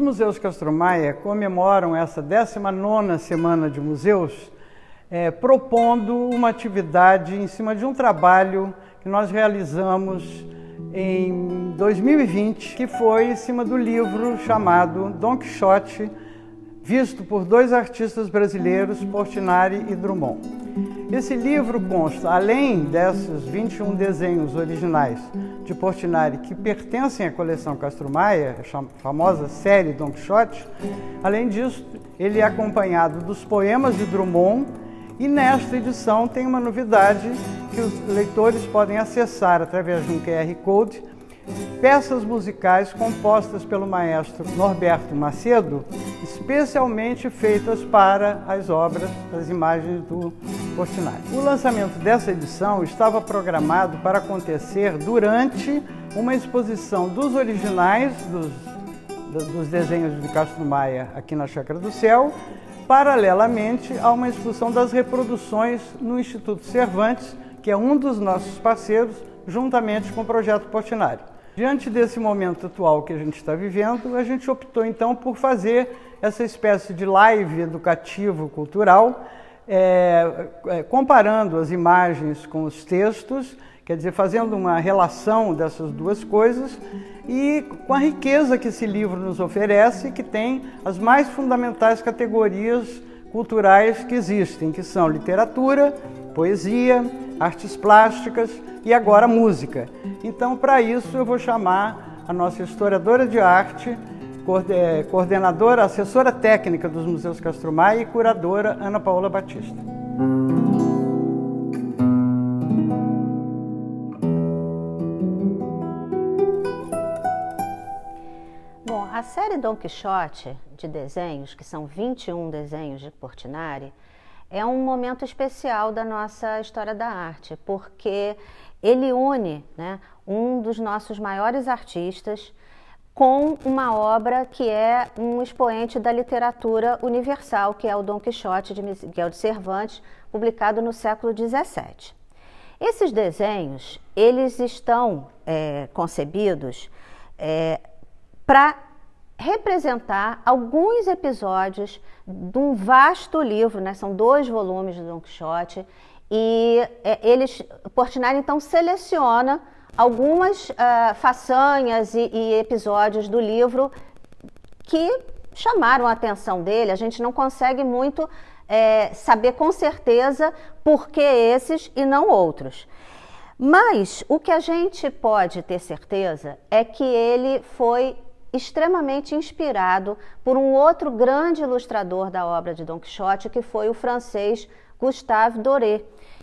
Museus Castro Maia comemoram essa 19ª Semana de Museus, propondo uma atividade em cima de um trabalho que nós realizamos em 2020, que foi em cima do livro chamado Dom Quixote, visto por dois artistas brasileiros, Portinari e Drummond. Esse livro consta, além desses 21 desenhos originais de Portinari que pertencem à coleção Castro Maia, a famosa série Dom Quixote, além disso, ele é acompanhado dos poemas de Drummond, e nesta edição tem uma novidade que os leitores podem acessar através de um QR Code, peças musicais compostas pelo maestro Norberto Macedo, especialmente feitas para as obras, as imagens do Portinari. O lançamento dessa edição estava programado para acontecer durante uma exposição dos originais dos desenhos de Castro Maia aqui na Chácara do Céu, paralelamente a uma exposição das reproduções no Instituto Cervantes, que é um dos nossos parceiros, juntamente com o Projeto Portinari. Diante desse momento atual que a gente está vivendo, a gente optou então por fazer essa espécie de live educativo-cultural, comparando as imagens com os textos, quer dizer, fazendo uma relação dessas duas coisas e com a riqueza que esse livro nos oferece, que tem as mais fundamentais categorias culturais que existem, que são literatura, poesia, artes plásticas e agora música. Então, para isso, eu vou chamar a nossa historiadora de arte, coordenadora, assessora técnica dos Museus Castro Maia e curadora Ana Paula Batista. Bom, a série Dom Quixote de desenhos, que são 21 desenhos de Portinari, é um momento especial da nossa história da arte, porque ele une, né, um dos nossos maiores artistas com uma obra que é um expoente da literatura universal, que é o Dom Quixote de Miguel de Cervantes, publicado no século XVII. Esses desenhos, eles estão concebidos para representar alguns episódios de um vasto livro, né? São 2 volumes do Dom Quixote, e Portinari então seleciona algumas façanhas e episódios do livro que chamaram a atenção dele. A gente não consegue muito saber com certeza por que esses e não outros. Mas o que a gente pode ter certeza é que ele foi extremamente inspirado por um outro grande ilustrador da obra de Dom Quixote, que foi o francês Gustave Doré,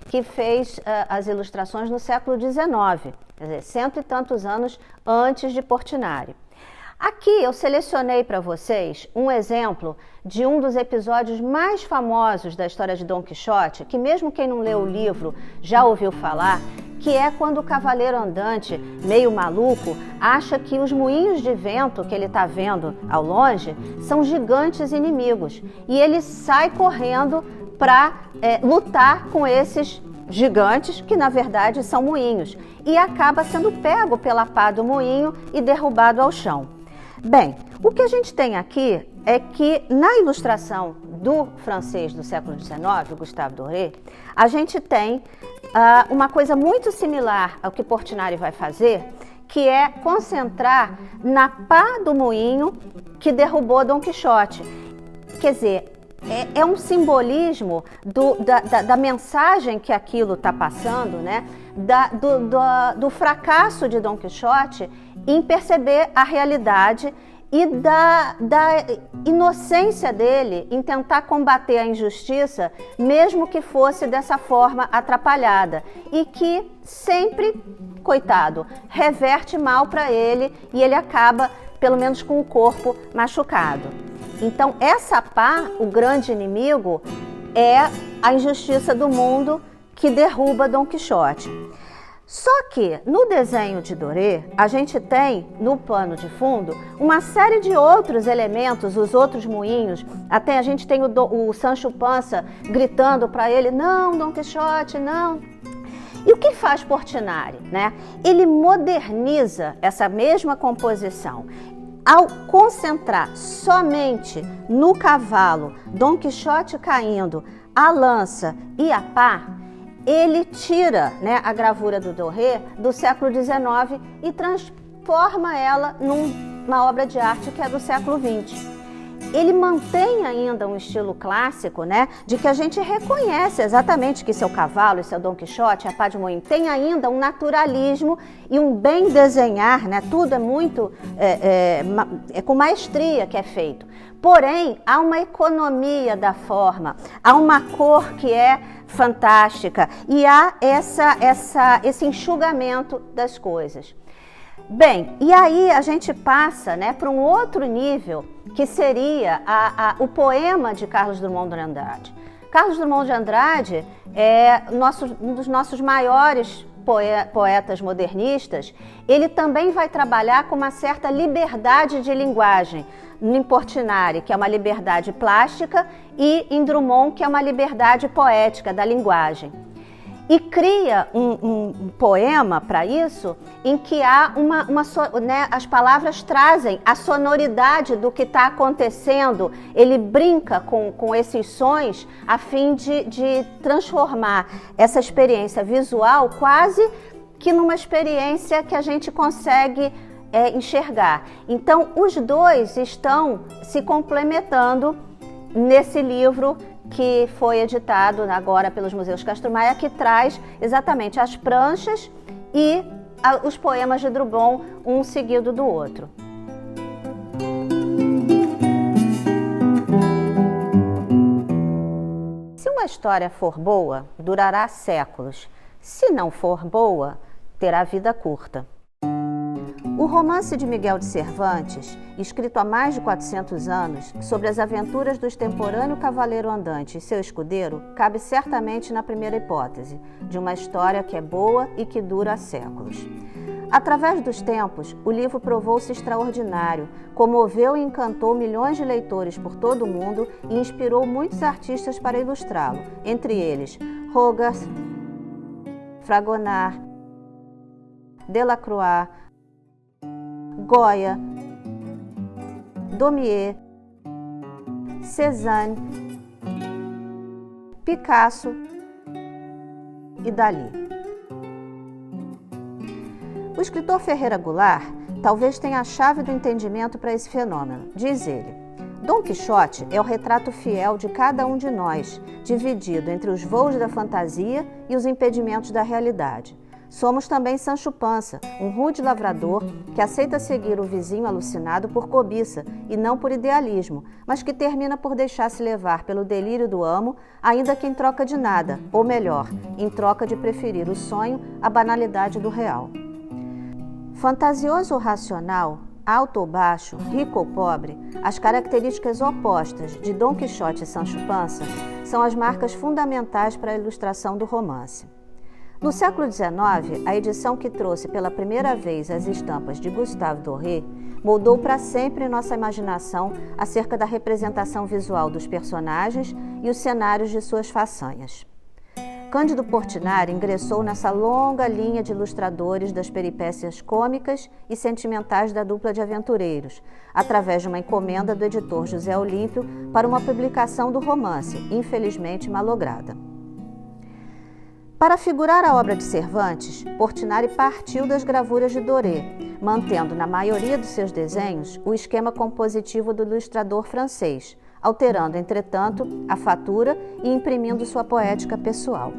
que fez as ilustrações no século XIX, quer dizer, 100 e tantos anos antes de Portinari. Aqui eu selecionei para vocês um exemplo de um dos episódios mais famosos da história de Dom Quixote, que mesmo quem não leu o livro já ouviu falar, que é quando o cavaleiro andante, meio maluco, acha que os moinhos de vento que ele está vendo ao longe são gigantes inimigos. E ele sai correndo para lutar com esses gigantes, que na verdade são moinhos, e acaba sendo pego pela pá do moinho e derrubado ao chão. Bem, o que a gente tem aqui é que na ilustração do francês do século XIX, Gustave Doré, a gente tem uma coisa muito similar ao que Portinari vai fazer, que é concentrar na pá do moinho que derrubou Dom Quixote. Quer dizer, é um simbolismo da mensagem que aquilo está passando, né? Do fracasso de Dom Quixote em perceber a realidade e da inocência dele em tentar combater a injustiça, mesmo que fosse dessa forma atrapalhada, e que sempre, coitado, reverte mal para ele e ele acaba, pelo menos com o corpo machucado. Então essa pá, o grande inimigo, é a injustiça do mundo que derruba Dom Quixote. Só que no desenho de Doré, a gente tem no pano de fundo uma série de outros elementos, os outros moinhos. Até a gente tem o Sancho Panza gritando para ele: não, Dom Quixote, não. E o que faz Portinari, né? Ele moderniza essa mesma composição. ao concentrar somente no cavalo, Dom Quixote caindo, a lança e a pá, ele tira, né, a gravura do Doré do século XIX e transforma ela numa obra de arte que é do século XX. Ele mantém ainda um estilo clássico, né, de que a gente reconhece exatamente que seu cavalo, seu Dom Quixote, a pá de moinho, tem ainda um naturalismo e um bem desenhar, né, tudo é muito, é com maestria que é feito. Porém, há uma economia da forma, há uma cor que é fantástica e há esse enxugamento das coisas. Bem, e aí a gente passa, né, para um outro nível, que seria o poema de Carlos Drummond de Andrade. Carlos Drummond de Andrade é um dos nossos maiores poetas modernistas. Ele também vai trabalhar com uma certa liberdade de linguagem, em Portinari, que é uma liberdade plástica, e em Drummond, que é uma liberdade poética da linguagem. E cria um poema para isso, em que há né, as palavras trazem a sonoridade do que está acontecendo. Ele brinca com esses sons a fim de transformar essa experiência visual quase que numa experiência que a gente consegue enxergar. Então, os dois estão se complementando nesse livro que foi editado agora pelos Museus Castro Maia, que traz exatamente as pranchas e os poemas de Drummond, um seguido do outro. Se uma história for boa, durará séculos. Se não for boa, terá vida curta. O romance de Miguel de Cervantes, escrito há mais de 400 anos, sobre as aventuras do extemporâneo cavaleiro andante e seu escudeiro, cabe certamente na primeira hipótese, de uma história que é boa e que dura séculos. Através dos tempos, o livro provou-se extraordinário, comoveu e encantou milhões de leitores por todo o mundo e inspirou muitos artistas para ilustrá-lo, entre eles Hogarth, Fragonard, Delacroix, Goya, Daumier, Cézanne, Picasso e Dalí. O escritor Ferreira Goulart talvez tenha a chave do entendimento para esse fenômeno. Diz ele: Dom Quixote é o retrato fiel de cada um de nós, dividido entre os voos da fantasia e os impedimentos da realidade. Somos também Sancho Pança, um rude lavrador que aceita seguir o vizinho alucinado por cobiça e não por idealismo, mas que termina por deixar-se levar pelo delírio do amo, ainda que em troca de nada, ou melhor, em troca de preferir o sonho à banalidade do real. Fantasioso ou racional, alto ou baixo, rico ou pobre, as características opostas de Dom Quixote e Sancho Pança são as marcas fundamentais para a ilustração do romance. No século XIX, a edição que trouxe pela primeira vez as estampas de Gustave Doré moldou para sempre nossa imaginação acerca da representação visual dos personagens e os cenários de suas façanhas. Cândido Portinari ingressou nessa longa linha de ilustradores das peripécias cômicas e sentimentais da dupla de aventureiros, através de uma encomenda do editor José Olímpio para uma publicação do romance, infelizmente malograda. Para figurar a obra de Cervantes, Portinari partiu das gravuras de Doré, mantendo na maioria dos seus desenhos o esquema compositivo do ilustrador francês, alterando, entretanto, a fatura e imprimindo sua poética pessoal.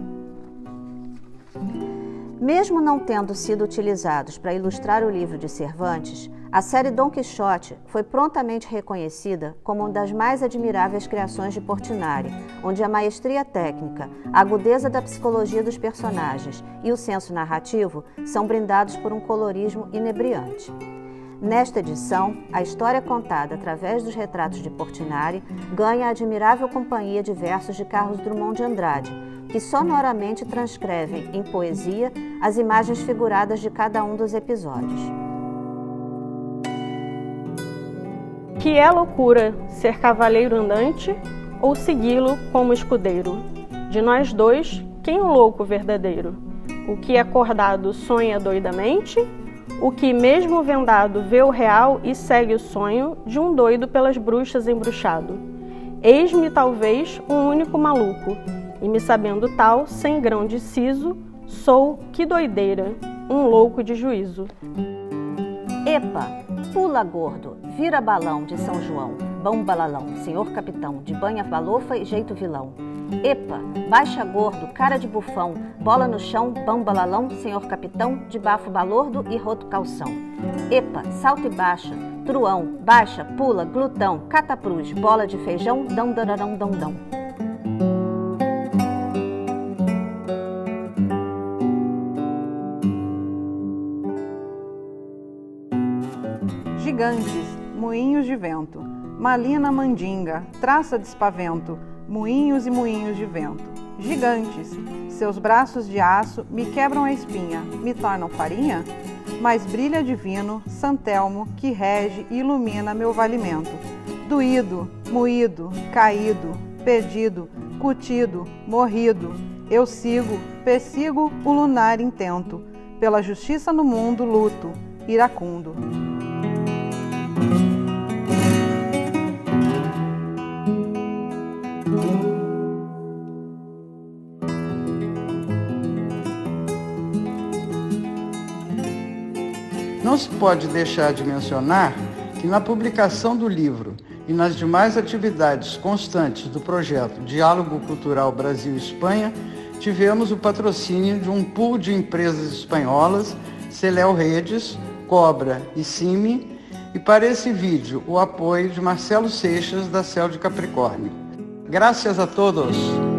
Mesmo não tendo sido utilizados para ilustrar o livro de Cervantes, a série Dom Quixote foi prontamente reconhecida como uma das mais admiráveis criações de Portinari, onde a maestria técnica, a agudeza da psicologia dos personagens e o senso narrativo são brindados por um colorismo inebriante. Nesta edição, a história contada através dos retratos de Portinari ganha a admirável companhia de versos de Carlos Drummond de Andrade, que sonoramente transcrevem em poesia as imagens figuradas de cada um dos episódios. Que é loucura ser cavaleiro andante ou segui-lo como escudeiro? De nós dois, quem o louco verdadeiro? O que acordado sonha doidamente o que mesmo vendado vê o real e segue o sonho de um doido pelas bruxas embruxado. Eis-me talvez um único maluco, e me sabendo tal, sem grão de siso, sou, que doideira, um louco de juízo. Epa, pula gordo, vira balão de São João, bom balalão, senhor capitão, de banha balofa e jeito vilão. Epa, baixa gordo, cara de bufão, bola no chão, bom balalão, senhor capitão, de bafo balordo e roto calção. Epa, salta e baixa, truão, baixa, pula, glutão, catapruz, bola de feijão, dão dararão dão dão. Gigantes, moinhos de vento, malina mandinga, traça de espavento, moinhos e moinhos de vento. Gigantes, seus braços de aço me quebram a espinha, me tornam farinha? Mas brilha divino, Santelmo, que rege e ilumina meu valimento. Doído, moído, caído, perdido, cutido, morrido, eu sigo, persigo o lunar intento, pela justiça no mundo luto, iracundo. Não se pode deixar de mencionar que na publicação do livro e nas demais atividades constantes do projeto Diálogo Cultural Brasil-Espanha, tivemos o patrocínio de um pool de empresas espanholas, Celéu Redes, Cobra e Cime, e para esse vídeo o apoio de Marcelo Seixas, da Céu de Capricórnio. Graças a todos!